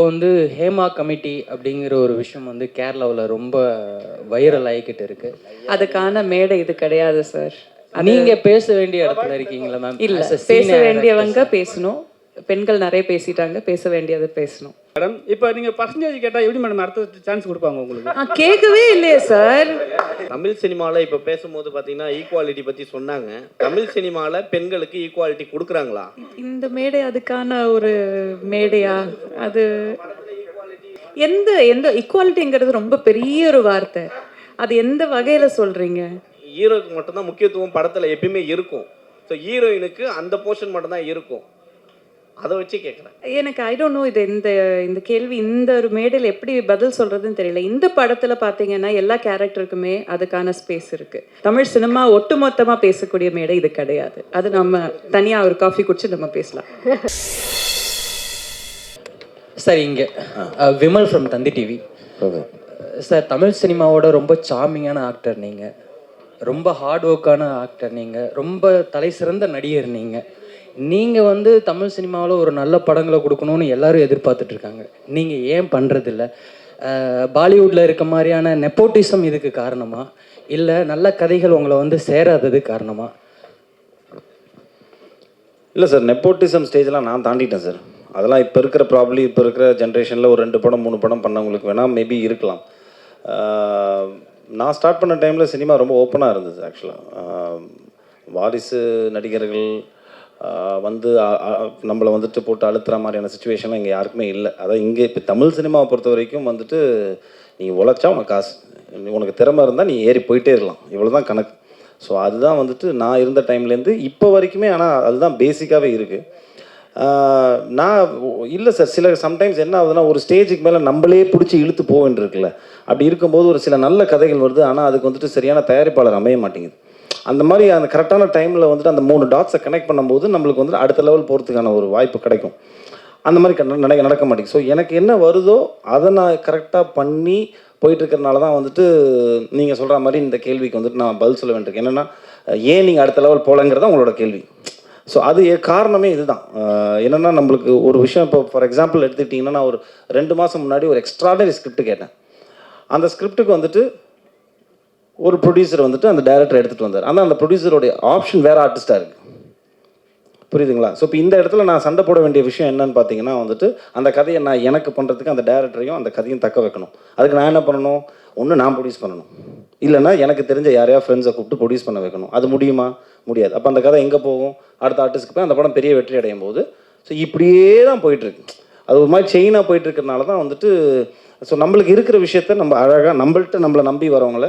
வந்து ஹேமா கமிட்டி அப்படிங்கிற ஒரு விஷயம் வந்து கேரளாவில் ரொம்ப வைரல் ஆகிக்கிட்டு இருக்கு. அதுக்கான மேடை இது கிடையாது சார். நீங்க பேச வேண்டிய இடத்துல இருக்கீங்களா மேம்? இல்ல, பேச வேண்டியவங்க பேசணும். பெண்கள் நிறைய பேசிட்டாங்க, பேச வேண்டியது பேசணும். மேடம், இப்போ நீங்கள் பர்சன்டேஜ் கேட்டால் எப்படி மேடம் அடுத்த சான்ஸ் கொடுப்பாங்க உங்களுக்கு? கேட்கவே இல்லையே சார். தமிழ் சினிமாவில் இப்போ பேசும்போது பார்த்தீங்கன்னா ஈக்குவாலிட்டி பற்றி சொன்னாங்க. தமிழ் சினிமாவில் பெண்களுக்கு ஈக்குவாலிட்டி கொடுக்குறாங்களா? இந்த மேடை அதுக்கான ஒரு மேடையா? அது எந்த எந்த ஈக்குவாலிட்டிங்கிறது ரொம்ப பெரிய ஒரு வார்த்தை. அது எந்த வகையில் சொல்கிறீங்க? ஹீரோக்கு மட்டும்தான் முக்கியத்துவம் படத்தில் எப்பயுமே இருக்கும். ஸோ ஹீரோயினுக்கு அந்த போர்ஷன் மட்டும்தான் இருக்கும். அதை வச்சு கேட்குறேன். எனக்கு ஐ டோன்ட் நோ இது இந்த கேள்வி இந்த ஒரு மேடையில் எப்படி பதில் சொல்கிறதுன்னு தெரியல. இந்த படத்தில் பார்த்தீங்கன்னா எல்லா கேரக்டருக்குமே அதுக்கான ஸ்பேஸ் இருக்குது. தமிழ் சினிமா ஒட்டுமொத்தமாக பேசக்கூடிய மேடை இது கிடையாது. அது நம்ம தனியாக ஒரு காஃபி குடிச்சு நம்ம பேசலாம். சார், இங்கே Vimal from Thanthi TV. Sir, Tamil சினிமாவோட ரொம்ப சார்மிங்கான ஆக்டர் நீங்கள், ரொம்ப ஹார்ட் ஒர்க்கான ஆக்டர் நீங்கள், ரொம்ப தலை சிறந்த நடிகர் நீங்கள் வந்து தமிழ் சினிமாவில் ஒரு நல்ல படங்களை கொடுக்கணும்னு எல்லாரும் எதிர்பார்த்துட்ருக்காங்க. நீங்கள் ஏன் பண்ணுறதில்ல? பாலிவுட்டில் இருக்க மாதிரியான நெப்போட்டிசம் இதுக்கு காரணமா, இல்லை நல்ல கதைகள் உங்களை வந்து சேராதது காரணமா? இல்லை சார், நெப்போட்டிசம் ஸ்டேஜெலாம் நான் தாண்டிட்டேன் சார். அதெல்லாம் இப்போ இருக்கிற இப்போ இருக்கிற ஜென்ரேஷனில் ஒரு 2 படம் 3 படம் பண்ணவங்களுக்கு வேணால் மேபி இருக்கலாம். நான் ஸ்டார்ட் பண்ண டைமில் சினிமா ரொம்ப ஓப்பனாக இருந்தது. ஆக்சுவலாக வாரிசு நடிகர்கள் வந்து நம்மளை வந்துட்டு போட்டு அழுத்துற மாதிரியான சுச்சுவேஷன்லாம் இங்கே யாருக்குமே இல்லை. அதான் இங்கே இப்போ தமிழ் சினிமாவை பொறுத்த வரைக்கும் வந்துட்டு நீ உழைச்சா உனக்கு காசு, உனக்கு திறமை இருந்தால் நீ ஏறி போயிட்டே இருக்கலாம், இவ்வளோ தான் கணக்கு. ஸோ அதுதான் வந்துட்டு நான் இருந்த டைம்லேருந்து இப்போ வரைக்குமே. ஆனால் அதுதான் பேசிக்காகவே இருக்குது. நான் இல்லை சார், சம்டைம்ஸ் என்ன ஆகுதுன்னா, ஒரு ஸ்டேஜுக்கு மேலே நம்மளே பிடிச்சி இழுத்து போக வேண்டியிருக்குல்ல. அப்படி இருக்கும்போது ஒரு சில நல்ல கதைகள் வருது, ஆனால் அதுக்கு வந்துட்டு சரியான தயாரிப்பாளர் அமைய மாட்டேங்குது. அந்த மாதிரி அந்த கரெக்டான டைமில் வந்துட்டு அந்த 3 டாட்ஸை கனெக்ட் பண்ணும்போது நம்மளுக்கு வந்துட்டு அடுத்த லெவல் போகிறதுக்கான ஒரு வாய்ப்பு கிடைக்கும். அந்த மாதிரி நடக்க மாட்டேங்குது. ஸோ எனக்கு என்ன வருதோ அதை நான் கரெக்டாக பண்ணி போயிட்டுருக்கிறனால தான் வந்துட்டு நீங்கள் சொல்கிற மாதிரி இந்த கேள்விக்கு வந்துட்டு நான் பதில் சொல்ல வேண்டியிருக்கு. என்னென்னா, ஏன் நீங்கள் அடுத்த லெவல் போகலங்கிறதா உங்களோட கேள்வி. ஸோ அது காரணமே இதுதான். என்னென்னா, நம்மளுக்கு ஒரு விஷயம் இப்போ ஃபார் எக்ஸாம்பிள் எடுத்துக்கிட்டிங்கன்னா, நான் ஒரு 2 மாதம் முன்னாடி ஒரு எக்ஸ்ட்ராடனரி ஸ்கிரிப்ட் கேட்டேன். அந்த ஸ்கிரிப்டுக்கு வந்துட்டு ஒரு ப்ரொடியூசர் வந்துட்டு அந்த டைரக்டர் எடுத்துகிட்டு வந்தார். ஆனால் அந்த ப்ரொடியூசருடைய ஆப்ஷன் வேறு ஆர்டிஸ்ட்டாக இருக்குது. புரியுதுங்களா? ஸோ இப்போ இந்த இடத்துல நான் சண்டை போட வேண்டிய விஷயம் என்னன்னு பார்த்தீங்கன்னா வந்துட்டு, அந்த கதையை நான் எனக்கு பண்ணுறதுக்கு அந்த டைரக்டரையும் அந்த கதையும் தக்க வைக்கணும். அதுக்கு நான் என்ன பண்ணணும்? ஒன்று நான் ப்ரொடியூஸ் பண்ணணும், இல்லைனா எனக்கு தெரிஞ்ச யாரையா ஃப்ரெண்ட்ஸை கூப்பிட்டு ப்ரொடியூஸ் பண்ண வைக்கணும். அது முடியுமா? முடியாது. அப்போ அந்த கதை எங்கே போகும்? அடுத்த ஆர்டிஸ்ட்டுக்கு போய் அந்த படம் பெரிய வெற்றி அடையும் போது. ஸோ இப்படியே தான் போயிட்டுருக்கு. அது ஒரு மாதிரி செயினாக போயிட்டுருக்கிறதுனால தான் வந்துட்டு, ஸோ நம்மளுக்கு இருக்கிற விஷயத்த நம்ம அழகாக நம்மளை நம்பி வரவங்கள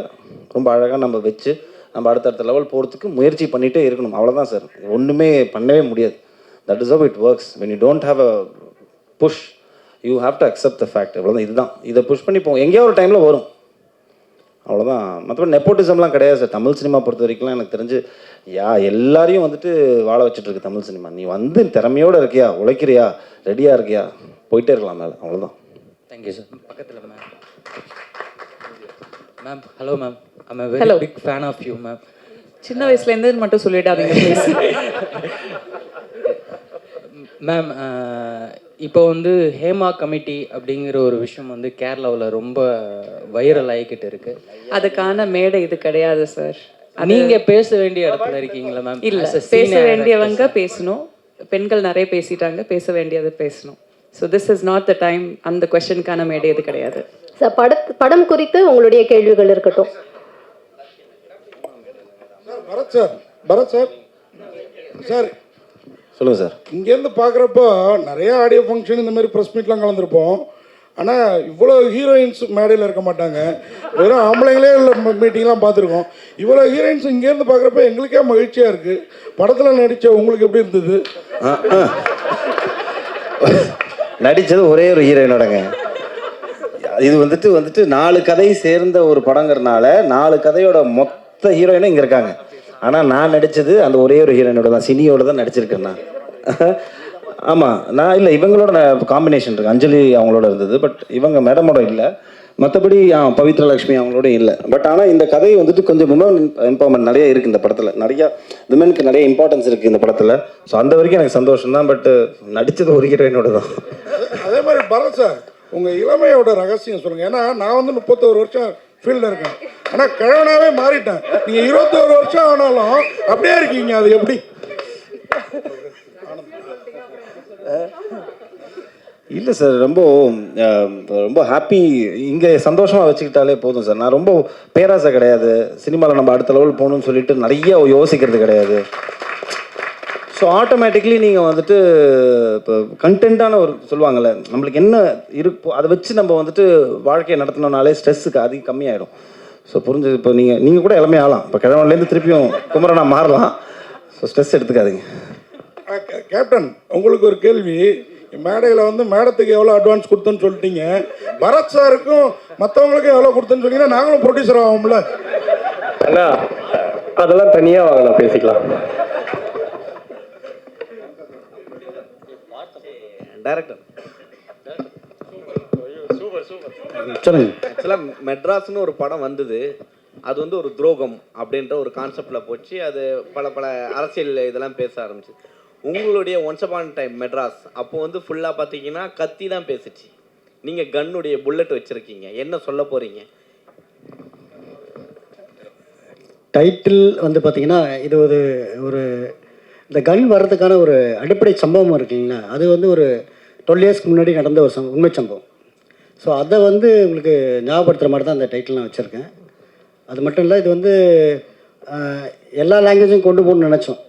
ரொம்ப அழகாக நம்ம வச்சு நம்ம அடுத்தடுத்த லெவல் போகிறதுக்கு முயற்சி பண்ணிகிட்டே இருக்கணும். அவ்வளோதான் சார், ஒன்றுமே பண்ணவே முடியாது. That is how it works. When you don't have a push, you have to accept the fact. அவ்வளோதான். இதுதான், இதை புஷ் பண்ணி போவோம், எங்கேயோ ஒரு டைமில் வரும். அவ்வளோதான். மற்றபடி நெப்போட்டிசம்லாம் கிடையாது சார். தமிழ் சினிமா பொறுத்த வரைக்கும்லாம் எனக்கு தெரிஞ்சு எல்லாரையும் வந்துட்டு வாழ வச்சுட்ருக்கு தமிழ் சினிமா. நீ வந்து திறமையோடு இருக்கியா, உழைக்கிறியா, ரெடியாக இருக்கியா, போயிட்டே இருக்கலாம் மேலே. அவ்வளோதான். Thank you sir. பக்கத்தில் ma'am. Hello ma'am. I'm a very big fan of you ma'am. சின்ன வயசுலேருந்து மட்டும் சொல்லிடாதீங்க ப்ளீஸ். மேம், இப்போ வந்து ஹேமா கமிட்டி அப்படிங்கிற ஒரு விஷயம் வந்து கேரளாவில் ரொம்ப வைரல் ஆகிக்கிட்டு இருக்கு. அதுக்கான மேடை இது கிடையாது சார். நீங்கள் பேச வேண்டிய இடத்துல இருக்கீங்களா மேம்? இல்லை, பேச வேண்டியவங்க பேசணும். பெண்கள் நிறைய பேசிட்டாங்க, பேச வேண்டியது பேசணும். So this is not the time. அந்த கொஸ்டினுக்கான மேடை இது கிடையாது சார். படம் குறித்து உங்களுடைய கேள்விகள் இருக்கட்டும். பரத் சார் சார் சொல்லுங்கள் சார். இங்கேருந்து பார்க்குறப்போ நிறைய ஆடியோ ஃபங்க்ஷன் இந்த மாதிரி ப்ரெஸ் மீட்லாம் கலந்துருப்போம். ஆனால் இவ்வளோ ஹீரோயின்ஸ் மேடையில் இருக்க மாட்டாங்க, வெறும் ஆம்பளைங்களே மீட்டிங்லாம் பார்த்துருக்கோம். இவ்வளோ ஹீரோயின்ஸ் இங்கேருந்து பார்க்குறப்ப எங்களுக்கே மகிழ்ச்சியாக இருக்குது. படத்தில் நடித்த உங்களுக்கு எப்படி இருந்தது? நடித்தது ஒரே ஒரு ஹீரோயினோடங்க. இது வந்துட்டு 4 கதை சேர்ந்த ஒரு படங்கிறனால 4 கதையோட மொத்த ஹீரோயினும் இங்கே இருக்காங்க. ஆனால் நான் நடித்தது அந்த ஒரே ஒரு ஹீரோயினோட தான், சினியோட தான் நடிச்சிருக்கேன் நான். ஆமாம், நான் இல்லை, இவங்களோட காம்பினேஷன் இருக்குது. அஞ்சலி அவங்களோட இருந்தது, பட் இவங்க மேடமோட இல்லை. மற்றபடி பவித்ரா லக்ஷ்மி அவங்களோட இல்லை. பட் ஆனால் இந்த கதை வந்துட்டு கொஞ்சம் விமன் எம்பவர்மெண்ட் நிறைய இருக்குது இந்த படத்தில். நிறையா விமனுக்கு நிறைய இம்பார்ட்டன்ஸ் இருக்குது இந்த படத்தில். ஸோ அந்த வரைக்கும் எனக்கு சந்தோஷம் தான். பட் நடித்தது ஒரு ஹீரோயினோட தான். அதே மாதிரி பரத் சார் உங்கள் இளமையோட ரகசியம் சொல்லுங்கள். ஏன்னா நான் வந்து 31 வருஷம் ஃபீல்டில் இருக்கேன், ஆனால் கிழவனாவே மாறிட்டேன். நீங்கள் 21 வருஷம் ஆனாலும் அப்படியே இருக்கீங்க, அது எப்படி? இல்லை சார், ரொம்ப ஹாப்பி. இங்கே சந்தோஷமாக வச்சுக்கிட்டாலே போதும் சார். நான் ரொம்ப பேராசை கிடையாது. சினிமாவில் நம்ம அடுத்த லெவல் போகணும்னு சொல்லிட்டு நிறைய யோசிக்கிறது கிடையாது. ஸோ ஆட்டோமேட்டிக்லி நீங்கள் வந்துட்டு இப்போ கண்டென்ட்டான ஒரு சொல்லுவாங்கள்ல, நம்மளுக்கு என்ன இருப்போ அதை வச்சு நம்ம வந்துட்டு வாழ்க்கையை நடத்தினோம்னாலே ஸ்ட்ரெஸ்ஸுக்கு அதிகம் கம்மியாயிடும். ஸோ புரிஞ்சது. இப்போ நீங்கள் கூட எல்லாமே ஆகலாம். இப்போ கிழவன்லேருந்து திருப்பியும் குமரனா மாறலாம். ஸோ ஸ்ட்ரெஸ் எடுத்துக்காதீங்க. கேப்டன், உங்களுக்கு ஒரு கேள்வி. மேடையில் வந்து மேடத்துக்கு எவ்வளோ அட்வான்ஸ் கொடுத்தேன்னு சொல்லிட்டீங்க, பரத் சாருக்கும் மற்றவங்களுக்கும் எவ்வளோ கொடுத்தேன்னு சொன்னீங்கன்னா நாங்களும் ப்ரொடியூசர் ஆகும்ல? அண்ணா அதெல்லாம் தனியாக வாங்கலாம், பேசிக்கலாம். டைரக்டர் சொல்லுங்க. ஆக்சுவலாக மெட்ராஸ்னு ஒரு படம் வந்தது. அது வந்து ஒரு துரோகம் அப்படின்ற ஒரு கான்செப்டில் போச்சு. அது பல அரசியல் இதெல்லாம் பேச ஆரம்பிச்சு. உங்களுடைய ஒன்ஸ் அப்பான் டைம் மெட்ராஸ் அப்போ வந்து ஃபுல்லாக பார்த்தீங்கன்னா கத்தி தான் பேசிச்சு. நீங்கள் கன்னுடைய புல்லட் வச்சுருக்கீங்க, என்ன சொல்ல போகிறீங்க? டைட்டில் வந்து பார்த்தீங்கன்னா இது ஒரு இந்த கன் வர்றதுக்கான ஒரு அடிப்படை சம்பவம் இருக்குங்களா, அது வந்து ஒரு 12 இயர்ஸ்க்கு முன்னாடி நடந்த ஒரு உண்மை சம்பவம். ஸோ அதை வந்து உங்களுக்கு ஞாபகப்படுத்துகிற மாதிரி தான் அந்த டைட்டில் நான் வச்சுருக்கேன். அது மட்டும் இல்லை, இது வந்து எல்லா லாங்குவேஜும் கொண்டு போகணும்னு நினச்சோம்.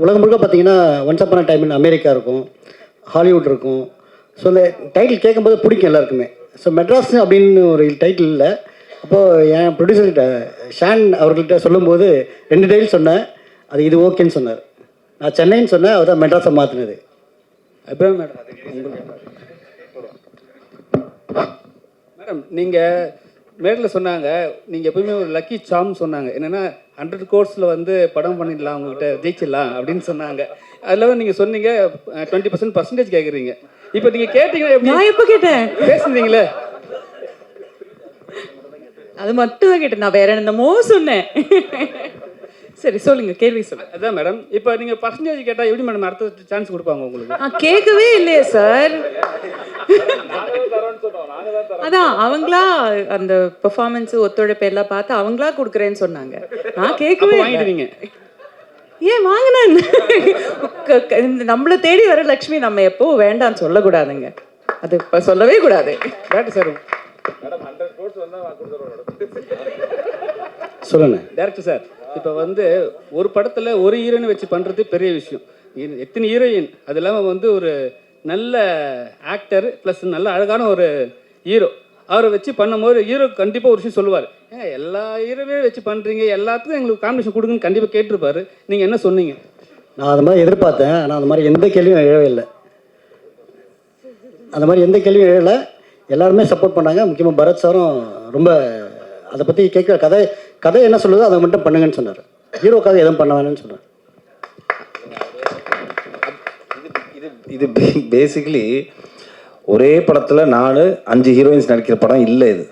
உலகம் முழுக்க பார்த்தீங்கன்னா once upon time in America இருக்கும், ஹாலிவுட் இருக்கும். ஸோ இந்த டைட்டில் கேட்கும்போது பிடிக்கும் எல்லாருக்குமே. ஸோ மெட்ராஸ் அப்படின்னு ஒரு டைட்டில் இல்லை. அப்போது என் ப்ரொடியூசர்கிட்ட ஷான் அவர்கள்ட்ட சொல்லும்போது 2 டைட்டில் சொன்னேன். அது இது ஓகேன்னு சொன்னார். நான் சென்னைன்னு சொன்னேன், அவர் தான் மெட்ராஸை மாற்றினது. அப்புறம் மேடம் நீங்கள் மேடையில் சொன்னாங்க, நீங்கள் எப்பவுமே ஒரு லக்கி சாம் சொன்னாங்க. என்னென்னா 100 கோர்ஸில் வந்து படம் பண்ணிடலாம், உங்கள்கிட்ட ஜெயிச்சிடலாம் அப்படின்னு சொன்னாங்க. அதில் நீங்கள் சொன்னீங்க 20% கேட்குறீங்க. இப்போ நீங்கள் கேட்டீங்கன்னா எப்படி? நான் எப்போ கேட்டேன்? பேசுனீங்களே, அது மட்டும் தான் கேட்டேன், நான் வேற என்னமோ சொன்னேன். சரி சொல்லுங்க, கேள்வி சொல்லுங்க. அதான் மேடம், இப்போ நீங்கள் பர்சன்டேஜ் கேட்டால் எப்படி மேடம் அடுத்த சான்ஸ் கொடுப்பாங்க உங்களுக்கு? நான் கேட்கவே இல்லையே சார். அதான் அவங்களா அந்த பெர்ஃபார்மன்ஸ் ஒத்துழைப்பு எல்லாம் பார்த்து அவங்களா கொடுக்குறேன்னு சொன்னாங்க. நான் கேட்கவே வாங்கிடுவீங்க. ஏன் வாங்கினேன்? நம்மளை தேடி வர லக்ஷ்மி நம்ம எப்போ வேண்டான்னு சொல்லக்கூடாதுங்க, அது இப்போ சொல்லவே கூடாது. டேரக்டர் சார் சொல்லுங்க. டேரக்டர் சார், இப்போ வந்து ஒரு படத்தில் ஒரு ஹீரோயின் வச்சு பண்ணுறது பெரிய விஷயம். எத்தனை ஹீரோயின், அது இல்லாமல் வந்து ஒரு நல்ல ஆக்டர் ப்ளஸ் நல்ல அழகான ஒரு ஹீரோ, அவரை வச்சு பண்ணும்போது ஹீரோ கண்டிப்பாக ஒரு விஷயம் சொல்லுவார், எல்லா ஹீரோவே வச்சு பண்ணுறீங்க, எல்லாத்துக்கும் எங்களுக்கு காம்பினேஷன் கொடுங்கன்னு கண்டிப்பாக கேட்டிருப்பாரு. நீங்கள் என்ன சொன்னீங்க? நான் அது மாதிரி எதிர்பார்த்தேன், ஆனால் அந்த மாதிரி எந்த கேள்வியும் எழவே இல்லை. அந்த மாதிரி எந்த கேள்வியும் எழலை. எல்லாருமே சப்போர்ட் பண்ணாங்க. முக்கியமாக பரத் சாரும் ரொம்ப அதை பற்றி கேட்க கதை என்ன சொல்லுதோ அதை மட்டும் பண்ணுங்கன்னு சொன்னார். ஹீரோக்காக எதுவும் பண்ண வேணும்னு சொன்னார். இது பேசிக்கலி ஒரே படத்தில் 5 ஹீரோயின்ஸ் நடிக்கிற படம் இல்லை. இது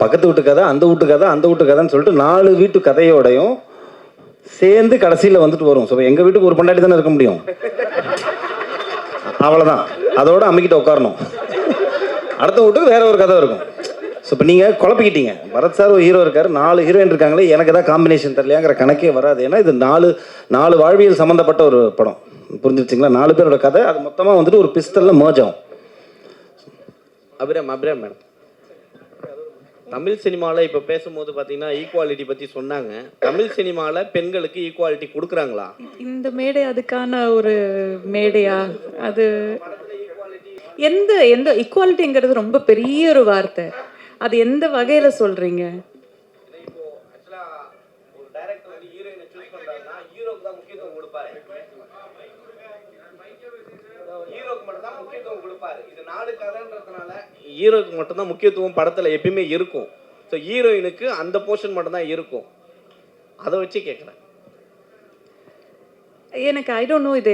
பக்கத்து வீட்டு கதை, அந்த வீட்டு கதை, அந்த வீட்டு கதைன்னு சொல்லிட்டு 4 வீட்டு கதையோடையும் சேர்ந்து கடைசியில் வந்துட்டு வரும். ஸோ எங்கள் வீட்டுக்கு ஒரு பொண்டாட்டி தானே இருக்க முடியும், அவ்வளோதான். அதோட அம்மிக்கிட்ட உட்காரணும். அடுத்த வீட்டுக்கு வேற ஒரு கதை இருக்கும். ஸோ இப்போ நீங்கள் குழப்பிக்கிட்டீங்க. பரத் சார் ஒரு ஹீரோ இருக்கார், 4 ஹீரோயின் இருக்காங்களே, எனக்கு எதாவது காம்பினேஷன் தெரியலையாங்கிற கணக்கே வராது. ஏன்னா இது 4 வாழ்வியல் சம்மந்தப்பட்ட ஒரு படம். புரிஞ்சிருச்சிங்களா? 4 பேரோட கதை, அது மொத்தமாக வந்துட்டு ஒரு பிஸ்டலில் மர்ஜ் ஆகும். அபிராம் மேடம், தமிழ் சினிமாவில் இப்போ பேசும்போது பார்த்தீங்கன்னா ஈக்குவாலிட்டி பற்றி சொன்னாங்க. தமிழ் சினிமாவில் பெண்களுக்கு ஈக்குவாலிட்டி கொடுக்குறாங்களா? இந்த மேடை அதுக்கான ஒரு மேடையா? அது எந்த ஈக்குவாலிட்டிங்கிறது ரொம்ப பெரிய ஒரு வார்த்தை. அது எந்த வகையில சொல்றீங்க? ஹீரோக்கு மட்டும்தான் முக்கியத்துவம் படத்தில் எப்பயுமே இருக்கும். ஸோ ஹீரோயினுக்கு அந்த போர்ஷன் மட்டும்தான் இருக்கும். அதை வச்சு கேட்குறேன். எனக்கு ஐ டோன்ட் நோ, இது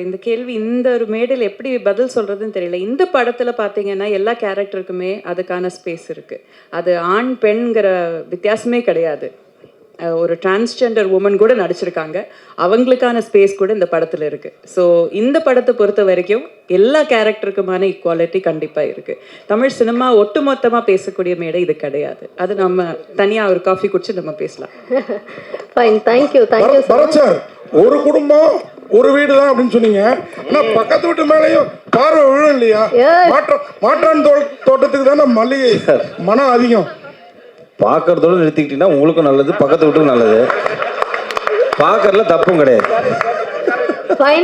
இந்த கேள்வி இந்த ஒரு மேடையில் எப்படி பதில் சொல்கிறதுன்னு தெரியல. இந்த படத்தில் பார்த்தீங்கன்னா எல்லா கேரக்டருக்குமே அதுக்கான ஸ்பேஸ் இருக்குது. அது ஆண் பெண்கிற வித்தியாசமே கிடையாது. ஒரு டிரான்ஸ்ஜெண்டர் உமன் கூட நடிச்சிருக்காங்க. அவங்களுக்கான ஸ்பேஸ் கூட இந்த படத்தில் இருக்குது. ஸோ இந்த படத்தை பொறுத்த வரைக்கும் எல்லா கேரக்டருக்குமான ஈக்குவாலிட்டி கண்டிப்பாக இருக்குது. தமிழ் சினிமா ஒட்டுமொத்தமாக பேசக்கூடிய மேடை இது கிடையாது. அது நம்ம தனியாக ஒரு காஃபி குடிச்சு நம்ம பேசலாம். Fine, thank you thank you Bharat sir, ஒரு குடும்பம் ஒரு வீடு தான் அப்படின்னு சொன்னீங்க. ஆனால் பக்கத்து வீட்டு மேலேயும் பார்வை விழும் இல்லையா? மாற்றான் தோட்டத்துக்கு தானே மல்லிகை மனம் அதிகம். பார்க்கறதோட நிறுத்திக்கிட்டீங்கன்னா உங்களுக்கும் நல்லது, பக்கத்து வீட்டுக்கும் நல்லது. பார்க்கறதுல தப்பும் கிடையாது. ஃபைன்.